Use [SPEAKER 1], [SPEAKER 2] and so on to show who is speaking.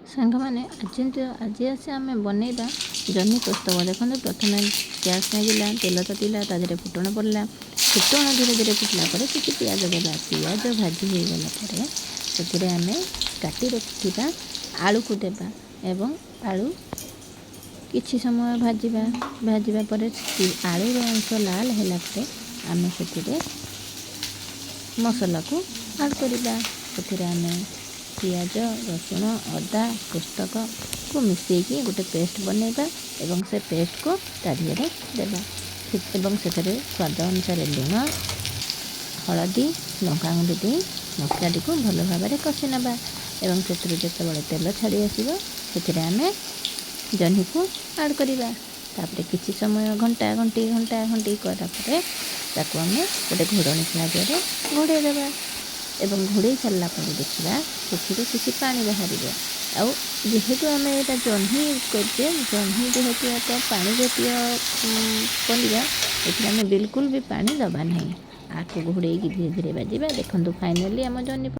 [SPEAKER 1] सांग मैंने आज आसे आम बनइबा जह्नी प्रस्तव। देखो प्रथम गैस लगे तेल ततिला तादेह फुटण पड़ा फुटण धीरे धीरे फुटला कि पियाज देवा पियाज भाजी हो गला से आम काटी रखा आलू को देवा एवं आलू किछि समय भाजवा भाजवा पर आलूर अंश लाल है आम से मसला को ऐड करवा से आम पियाज रसुण अदा पुस्तक को मिसेकी गोटे पेस्ट बनइबा एवं से पेस्ट को तादिहरे देवा एवं से स्वाद अनुसार लुण हलदी लंका गुंड दे मसलाटी को भल भाव में कषि नवा एवं से जिते तेल छाड़ी आसो से आम जह्नी को ऐड करवा तापर किसी समय घंटा घंटी करापर ताको आम गोटे घोड़णी साहाଯ୍य घोड़े देवा एवं घोड़े सारा देखा से किसी पानी बाहर जेहेतु आम यहाँ जह्नी यूज करते जह्नी जेहेतु एक पानी जातीय परिया ये बिल्कुल भी पानी दबा नहीं आपको घोड़े धीरे धीरे बाजिबा देखो फाइनाली आम जह्नी